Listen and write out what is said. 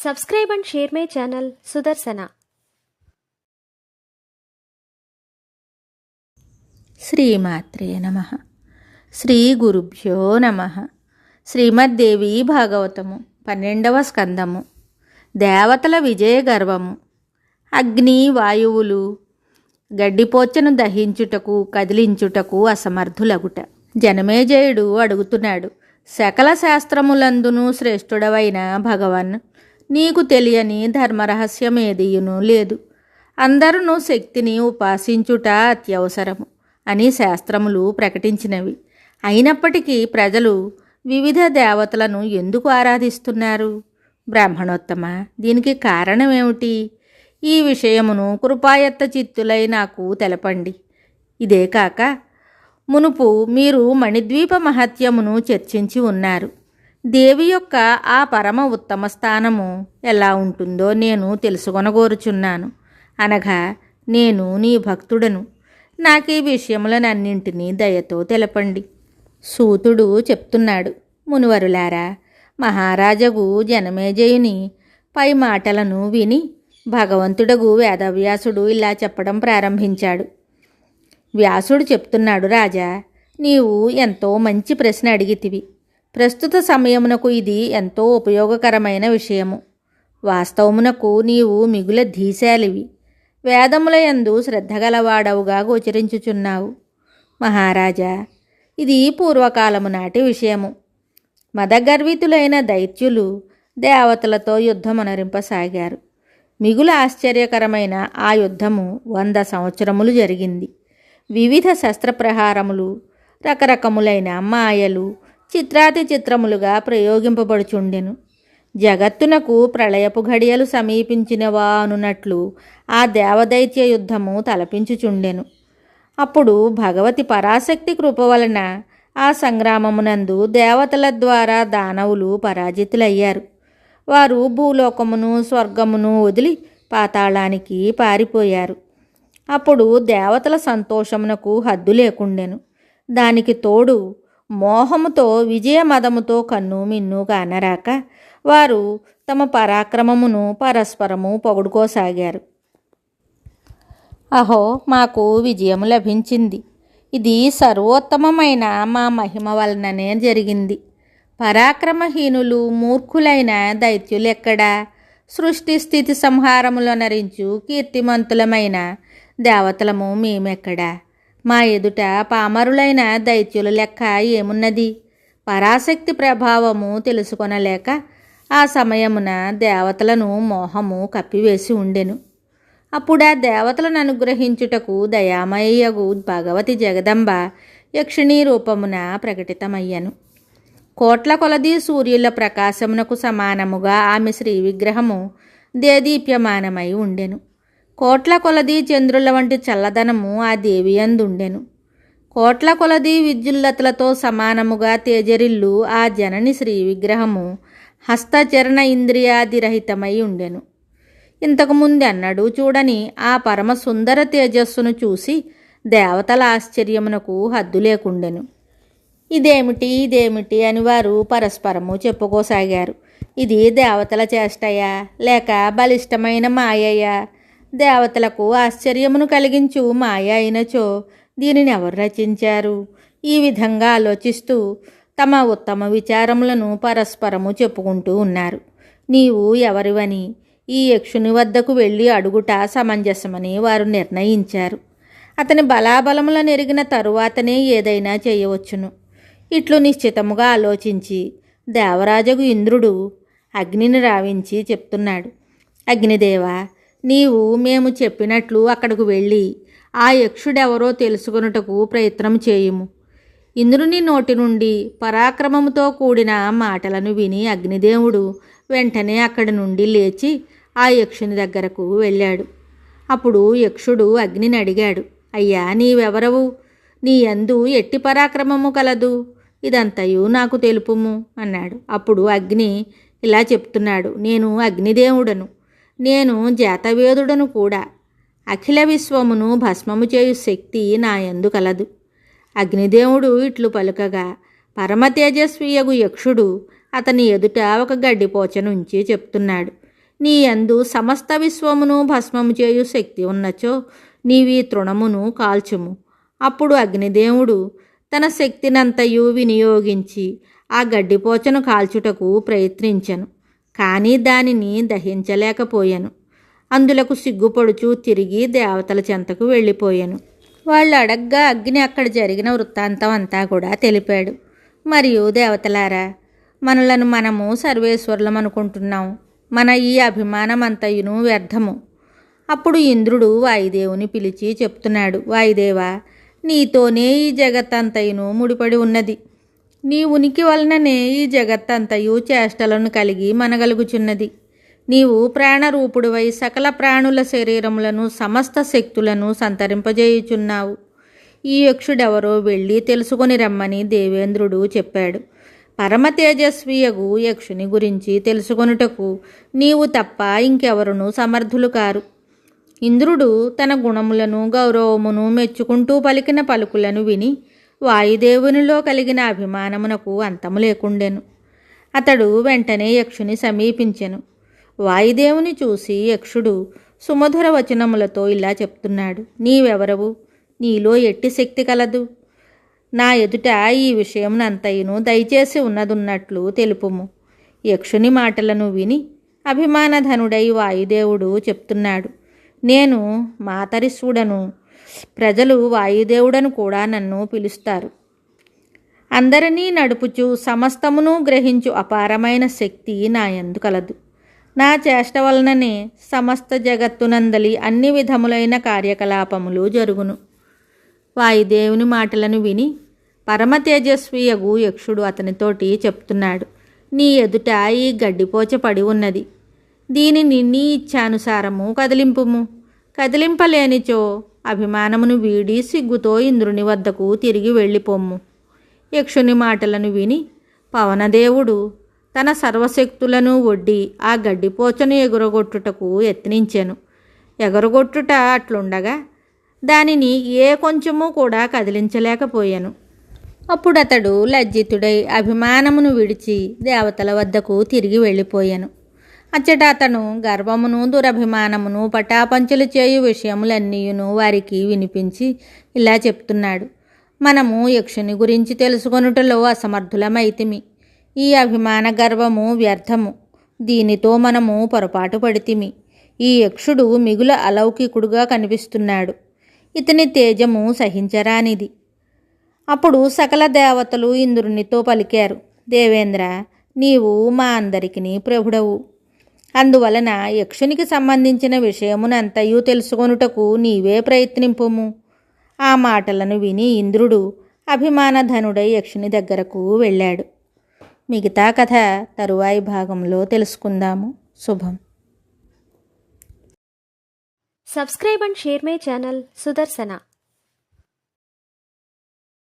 Subscribe and share my channel Sudarsana. శ్రీమాత్రే నమః. శ్రీ గురుభ్యో నమః. శ్రీమద్దేవి భాగవతము 12వ స్కందము. దేవతల విజయ గర్వము. అగ్ని వాయువులు గడ్డిపోచను దహించుటకు కదిలించుటకు అసమర్థులగుట. జనమేజయుడు అడుగుతున్నాడు, సకల శాస్త్రములందును శ్రేష్ఠుడవైన భగవన్, నీకు తెలియని ధర్మరహస్యమేదియును లేదు. అందరూ శక్తిని ఉపాసించుట అత్యవసరము అని శాస్త్రములు ప్రకటించినవి. అయినప్పటికీ ప్రజలు వివిధ దేవతలను ఎందుకు ఆరాధిస్తున్నారు? బ్రాహ్మణోత్తమ, దీనికి కారణమేమిటి? ఈ విషయమును కృపాయత్త చిత్తులై నాకు తెలపండి. ఇదే కాక మునుపు మీరు మణిద్వీప మహత్యమును చర్చించి ఉన్నారు. దేవి యొక్క ఆ పరమ ఉత్తమ స్థానము ఎలా ఉంటుందో నేను తెలుసుకొనగోరుచున్నాను. అనగా నేను నీ భక్తుడను. నాకు ఈ విషయములనన్నింటినీ దయతో తెలపండి. సూతుడు చెప్తున్నాడు, మునివరులారా, మహారాజగు జనమేజయుని పై మాటలను విని భగవంతుడగు వేదవ్యాసుడు ఇలా చెప్పడం ప్రారంభించాడు. వ్యాసుడు చెప్తున్నాడు, రాజా, నీవు ఎంతో మంచి ప్రశ్న అడిగితివి. ప్రస్తుత సమయమునకు ఇది ఎంతో ఉపయోగకరమైన విషయము. వాస్తవమునకు నీవు మిగుల ధీశాలివి. వేదములయందు శ్రద్ధగలవాడవుగా గోచరించుచున్నావు. మహారాజా, ఇది పూర్వకాలము నాటి విషయము. మదగర్వితులైన దైత్యులు దేవతలతో యుద్ధమునరింపసాగారు. మిగుల ఆశ్చర్యకరమైన ఆ యుద్ధము 100 సంవత్సరములు జరిగింది. వివిధ శస్త్రప్రహారములు, రకరకములైన మాయలు చిత్రాతి చిత్రములుగా ప్రయోగింపబడుచుండెను. జగత్తునకు ప్రళయపు ఘడియలు సమీపించినవా అనున్నట్లు ఆ దేవదైత్య యుద్ధము తలపించుచుండెను. అప్పుడు భగవతి పరాశక్తి కృప వలన ఆ సంగ్రామమునందు దేవతల ద్వారా దానవులు పరాజితులయ్యారు. వారు భూలోకమును స్వర్గమును వదిలి పాతాళానికి పారిపోయారు. అప్పుడు దేవతల సంతోషమునకు హద్దు లేకుండెను. దానికి తోడు మోహముతో విజయమదముతో కన్ను మిన్ను కానరాక వారు తమ పరాక్రమమును పరస్పరము పొగుడుకోసాగారు. అహో, మాకు విజయము లభించింది. ఇది సర్వోత్తమమైన మా మహిమ వలననే జరిగింది. పరాక్రమహీనులు మూర్ఖులైన దైత్యులెక్కడా? సృష్టి స్థితి సంహారములనరించు కీర్తిమంతులమైన దేవతలము మేమెక్కడా? మా ఎదుట పామరులైన దైత్యుల లెక్క ఏమున్నది? పరాశక్తి ప్రభావము తెలుసుకొనలేక ఆ సమయమున దేవతలను మోహము కప్పివేసి ఉండెను. అప్పుడా దేవతలను అనుగ్రహించుటకు దయామయ్యగు భగవతి జగదంబ యక్షిణీ రూపమున ప్రకటితమయ్యను. కోట్ల కొలది సూర్యుల ప్రకాశమునకు సమానముగా ఆమె శ్రీ విగ్రహము దేదీప్యమానమై ఉండెను. కోట్ల కొలది చంద్రుల వంటి చల్లదనము ఆ దేవియందుండెను. కోట్ల కొలది విద్యుల్లతలతో సమానముగా తేజరిల్లు ఆ జనని శ్రీ విగ్రహము హస్తచరణ ఇంద్రియాదిరహితమై ఉండెను. ఇంతకుముందు అన్నడూ చూడని ఆ పరమ సుందర తేజస్సును చూసి దేవతల ఆశ్చర్యమునకు హద్దు లేకుండెను. ఇదేమిటి అని వారు పరస్పరము చెప్పుకోసాగారు. ఇది దేవతల చేష్టయా లేక బలిష్టమైన మాయయా? దేవతలకు ఆశ్చర్యమును కలిగించు మాయ అయినచో దీనిని ఎవరు రచించారు? ఈ విధంగా ఆలోచిస్తూ తమ ఉత్తమ విచారములను పరస్పరము చెప్పుకుంటూ ఉన్నారు. నీవు ఎవరివని ఈ యక్షుని వద్దకు వెళ్ళి అడుగుట సమంజసమని వారు నిర్ణయించారు. అతని బలాబలములను ఎరిగిన తరువాతనే ఏదైనా చేయవచ్చును. ఇట్లు నిశ్చితముగా ఆలోచించి దేవరాజగు ఇంద్రుడు అగ్నిని రావించి చెప్తున్నాడు, అగ్నిదేవా, నీవు మేము చెప్పినట్లు అక్కడకు వెళ్ళి ఆ యక్షుడెవరో తెలుసుకొనుటకు ప్రయత్నం చేయుము. ఇంద్రుని నోటి నుండి పరాక్రమముతో కూడిన మాటలను విని అగ్నిదేవుడు వెంటనే అక్కడి నుండి లేచి ఆ యక్షుని దగ్గరకు వెళ్ళాడు. అప్పుడు యక్షుడు అగ్నిని అడిగాడు, అయ్యా, నీవెవరవు? నీ యందు ఎట్టి పరాక్రమము కలదు? ఇదంతయు నాకు తెలుపుము అన్నాడు. అప్పుడు అగ్ని ఇలా చెప్తున్నాడు, నేను అగ్నిదేవుడను. నేను జాతవేదుడను కూడా. అఖిల విశ్వమును భస్మము చేయు శక్తి నా యందు కలదు. అగ్నిదేవుడు ఇట్లు పలుకగా పరమ తేజస్వియగు యక్షుడు అతని ఎదుట ఒక గడ్డిపోచనుంచి చెప్తున్నాడు, నీ యందు సమస్త విశ్వమును భస్మము చేయు శక్తి ఉన్నచో నీవీ తృణమును కాల్చుము. అప్పుడు అగ్నిదేవుడు తన శక్తినంతయు వినియోగించి ఆ గడ్డిపోచను కాల్చుటకు ప్రయత్నించెను. కానీ దానిని దహించలేకపోయాను. అందులకు సిగ్గుపడుచు తిరిగి దేవతల చెంతకు వెళ్ళిపోయాను. వాళ్ళు అడగ్గా అగ్ని అక్కడ జరిగిన వృత్తాంతం అంతా కూడా తెలిపాడు. మరియు దేవతలారా, మనలను మనము సర్వేశ్వరులం అనుకుంటున్నాం. మన ఈ అభిమానం అంతయును వ్యర్థము. అప్పుడు ఇంద్రుడు వాయుదేవుని పిలిచి చెప్తున్నాడు, వాయుదేవా, నీతోనే ఈ జగత్తంతయును ముడిపడి ఉన్నది. నీ ఉనికి వలననే ఈ జగత్తంతయు చేష్టలను కలిగి మనగలుగుచున్నది. నీవు ప్రాణరూపుడువై సకల ప్రాణుల శరీరములను సమస్త శక్తులను సంతరింపజేయుచున్నావు. ఈ యక్షుడెవరో వెళ్ళి తెలుసుకొని రమ్మని దేవేంద్రుడు చెప్పాడు. పరమ తేజస్వియగు యక్షుని గురించి తెలుసుకొనుటకు నీవు తప్ప ఇంకెవరునూ సమర్థులు కారు. ఇంద్రుడు తన గుణములను గౌరవమును మెచ్చుకుంటూ పలికిన పలుకులను విని వాయుదేవునిలో కలిగిన అభిమానమునకు అంతము లేకుండెను. అతడు వెంటనే యక్షుని సమీపించెను. వాయుదేవుని చూసి యక్షుడు సుమధుర వచనములతో ఇలా చెప్తున్నాడు, నీవెవరవు? నీలో ఎట్టి శక్తి కలదు? నా ఎదుట ఈ విషయమునంతయును దయచేసి ఉన్నదున్నట్లు తెలుపుము. యక్షుని మాటలను విని అభిమానధనుడై వాయుదేవుడు చెప్తున్నాడు, నేను మాతరిశ్వుడను. ప్రజలు వాయుదేవుడను కూడా నన్ను పిలుస్తారు. అందరినీ నడుపుచు సమస్తమును గ్రహించు అపారమైన శక్తి నా యందు కలదు. నా చేష్ట వలననే సమస్త జగత్తునందలి అన్ని విధములైన కార్యకలాపములు జరుగును. వాయుదేవుని మాటలను విని పరమ తేజస్వియగు యక్షుడు అతనితోటి చెప్తున్నాడు, నీ ఎదుట ఈ గడ్డిపోచ పడి ఉన్నది. దీనిని నీ ఇచ్ఛానుసారము కదిలింపుము. కదిలింపలేనిచో అభిమానమును వీడి సిగ్గుతో ఇంద్రుని వద్దకు తిరిగి వెళ్ళిపోమ్ము. యక్షుని మాటలను విని పవనదేవుడు తన సర్వశక్తులను ఒడ్డి ఆ గడ్డిపోచను ఎగురగొట్టుటకు యత్నించెను. ఎగరగొట్టుట అట్లుండగా దానిని ఏ కొంచెము కూడా కదిలించలేకపోయాను. అప్పుడతడు లజ్జితుడై అభిమానమును విడిచి దేవతల వద్దకు తిరిగి వెళ్ళిపోయాను. అచ్చట అతను గర్వమును దురభిమానమును పటాపంచలు చేయు విషయములన్నీయును వారికి వినిపించి ఇలా చెప్తున్నాడు, మనము యక్షుని గురించి తెలుసుకొనుటలో అసమర్థులమైతిమి. ఈ అభిమాన గర్వము వ్యర్థము. దీనితో మనము పొరపాటు పడితిమి. ఈ యక్షుడు మిగుల అలౌకికుడుగా కనిపిస్తున్నాడు. ఇతని తేజము సహించరానిది. అప్పుడు సకల దేవతలు ఇంద్రునితో పలికారు, దేవేంద్ర, నీవు మా అందరికిని ప్రభుడవు. అందువలన యక్షునికి సంబంధించిన విషయమునంతయు తెలుసుకొనుటకు నీవే ప్రయత్నింపుము. ఆ మాటలను విని ఇంద్రుడు అభిమానధనుడై యక్షుని దగ్గరకు వెళ్ళాడు. మిగతా కథ తరువాయి భాగంలో తెలుసుకుందాము. శుభం. Subscribe and share my channel Sudarsana.